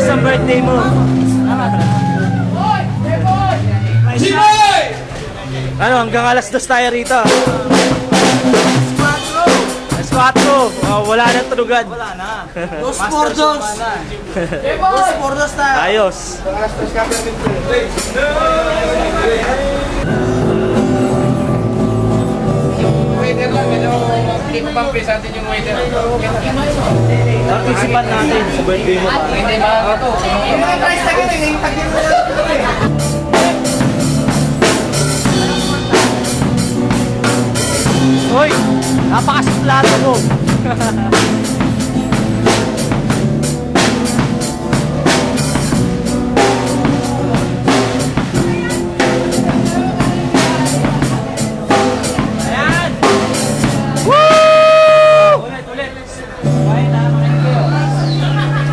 advance ang birthday mo. Ano, hanggang alas 2 tayo rito. Alas 4. Oh, wala na tunugan. Wala na. Dos por dos. Dos por dos tayo. Ayos. Alas 3 ka permit. Waiter lang, medyo click-bump sa atin yung waiter. Participan natin sa birthday mo. Hindi ba ito? Yung mga price tag yun, yung tag yun mo lang. Hoy, napakasimplado mo.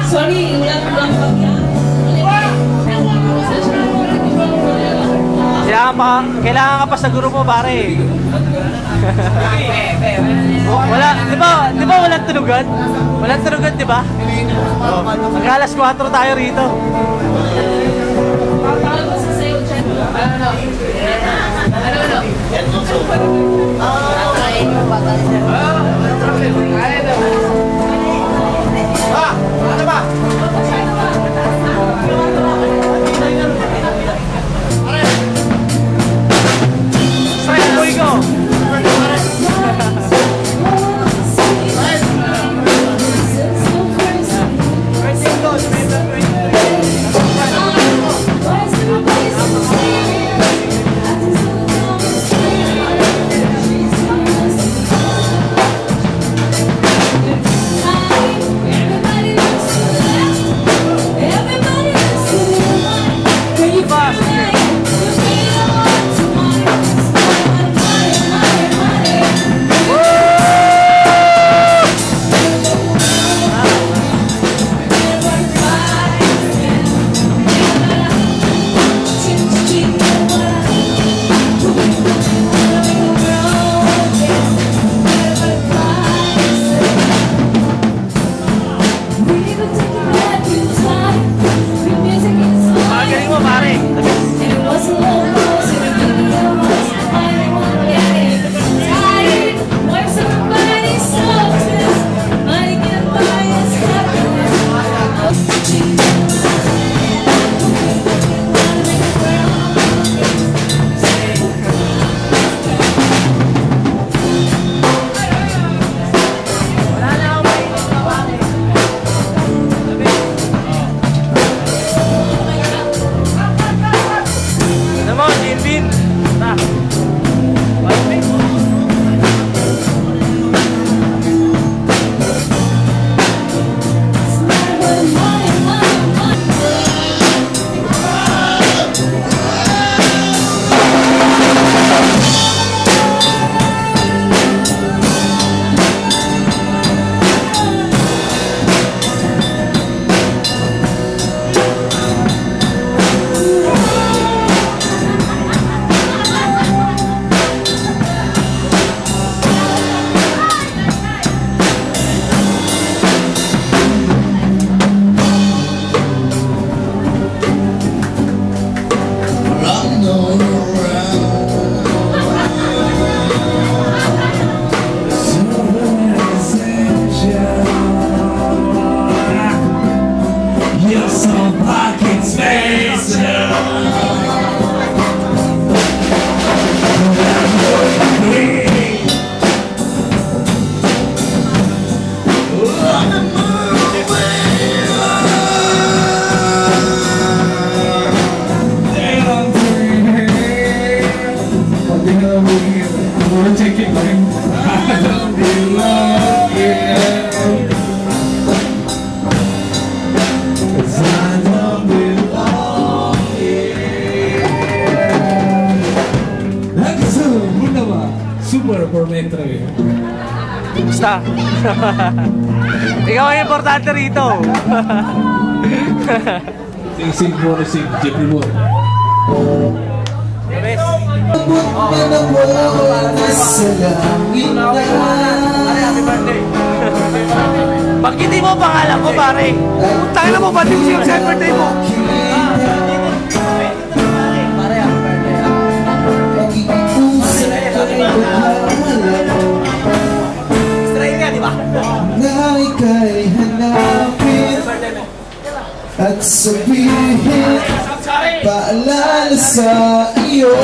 Sorry, ulang-ulang pa yan. Kailangan ka pa sa guru mo, pare. Wala, di ba walang tunugan? Walang tunugan, di ba? Mag-alas 4 tayo rito. Ano ba? Strike boy ko. Super por metro eh. Basta. Ikaw ang importante rito. Sing mo si Jeffrey Moore. Bes. Happy birthday. Pagkiti mo mo pangalan ko, pare. Tayo na mo, ba't yung siya sa birthday mo? Israel nga, di ba? Na ika'y hanapin at sabihin paalala sa iyo.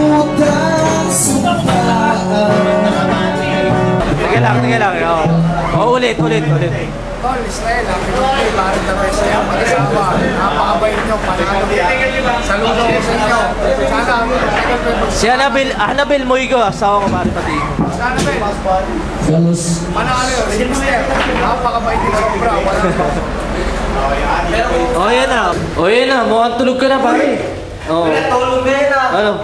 Nakalimutan sumpaan. Teka lang. Oh, ulit. Tol, Israel, ang pinagpay, parang na beso yan, mag-asawa. Napakabait nyo, panalo. Saludo ko sa inyo. Sana, Si Annabel Moigo, asawa ko, pare, pati mo. sana, Ben. Fellas, Panalo yun, sister. Napakabait nyo, sobra. Oh, yan na. Mukhang tulog ka na, pare. Oh. Tulog na yun ah. Ano?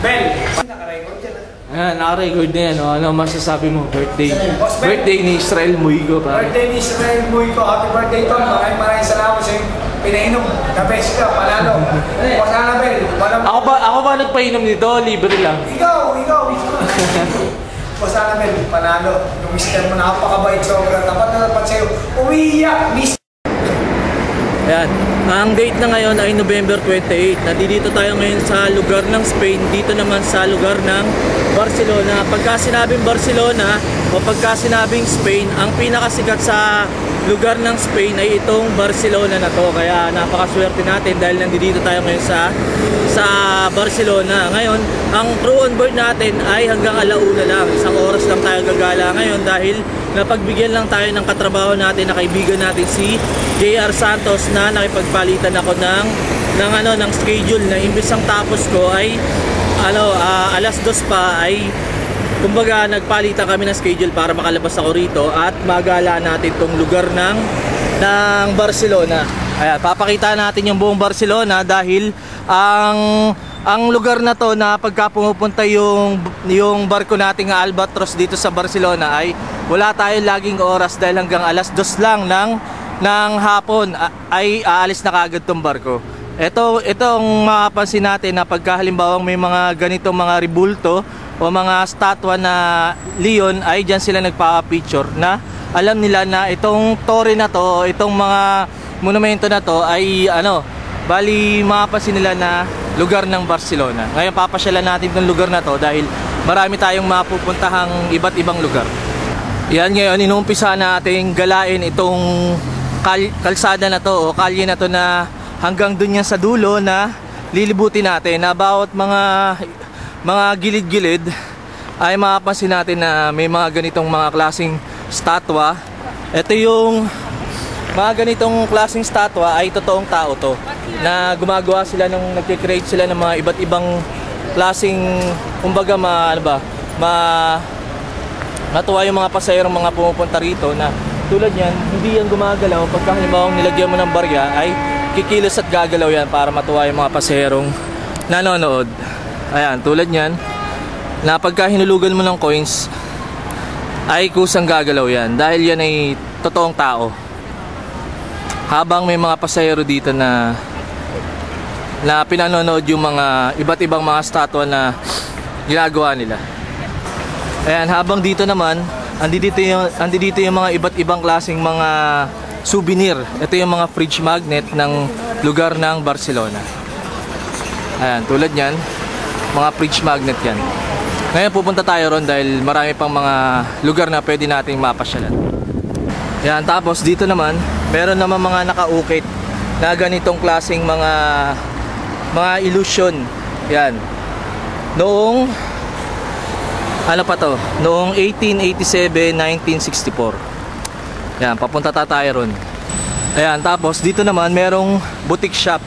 Ben. Ayan, naka-record na yan. Oh. Ano masasabi mo? Birthday ni Israel Moigo, pare. Birthday ni Israel Muico. Happy birthday, Tol. Maraming salamat sa pinainom. The best ka, panalo. O sana, Ben. Ako ba nagpainom nito? Libre lang. Ikaw. O sana, Ben, panalo. Yung mister mo, napakabait, sobra. Tapat na tapat sa'yo. Uwiyak, mister. Ayan. Ang date na ngayon ay November 28. Nandito tayo ngayon sa lugar ng Spain. Dito naman sa lugar ng Barcelona. Pagka sinabing Barcelona o pagka sinabing Spain, ang pinakasikat sa lugar ng Spain ay itong Barcelona na to. Kaya napakaswerte natin dahil nandito tayo ngayon sa Barcelona. Ngayon, ang crew on board natin ay hanggang alauna lang. Isang oras lang tayo gagala ngayon dahil napagbigyan lang tayo ng katrabaho natin na kaibigan natin si JR Santos na nakipagpalitan ako ng schedule na imbis ang tapos ko ay alas 2 pa ay kumbaga nagpalitan kami ng schedule para makalabas ako rito at magala natin tong lugar ng Barcelona. Ayan, papakita natin yung buong Barcelona dahil ang lugar na to na pagka pumupunta yung barko nating Albatros dito sa Barcelona ay wala tayong laging oras dahil hanggang alas 2 lang ng hapon ay aalis na kaagad tong barko. Itong mapapansin natin na pagka halimbawa may mga ganitong mga ribulto o mga statwa na leon ay dyan sila nagpapicture na alam nila na itong torre na to, itong mga monumento na to ay bali mapapansin nila na lugar ng Barcelona. Ngayon papasyalan natin itong lugar na to dahil marami tayong mapupuntahang iba't ibang lugar. Yan, ngayon inuumpisa natin galain itong kalsada na to o kalye na to na hanggang dun yan sa dulo na lilibutin natin na bawat mga gilid-gilid ay mapapansin natin na may mga ganitong mga klaseng statwa. Ito yung mga ganitong klaseng statwa ay totoong tao to na gumagawa sila nagki-create sila ng mga iba't ibang klaseng kumbaga matuwa yung mga pasahero mga pumupunta rito na tulad yan, hindi yan gumagalaw pagka halimbawa nilagyan mo ng barya ay kikilos at gagalaw yan para matuwa yung mga pasaherong nanonood. Ayan, tulad yan na pagka hinulugan mo ng coins ay kusang gagalaw yan dahil yan ay totoong tao. Habang may mga pasahero dito na pinanonood yung mga iba't ibang mga statwa na ginagawa nila. Ayan, habang dito naman andito yung mga iba't ibang klaseng mga souvenir. Ito yung mga fridge magnet ng lugar ng Barcelona. Ayan, tulad yan, mga fridge magnet yan. Ngayon pupunta tayo ron dahil marami pang mga lugar na pwede nating mapasyalan. Ayan, tapos dito naman meron naman mga nakaukit na ganitong klaseng mga illusion. Yan. Noong noong 1887, 1964. Yan, papunta tayo ron. Ayan, tapos dito naman merong boutique shop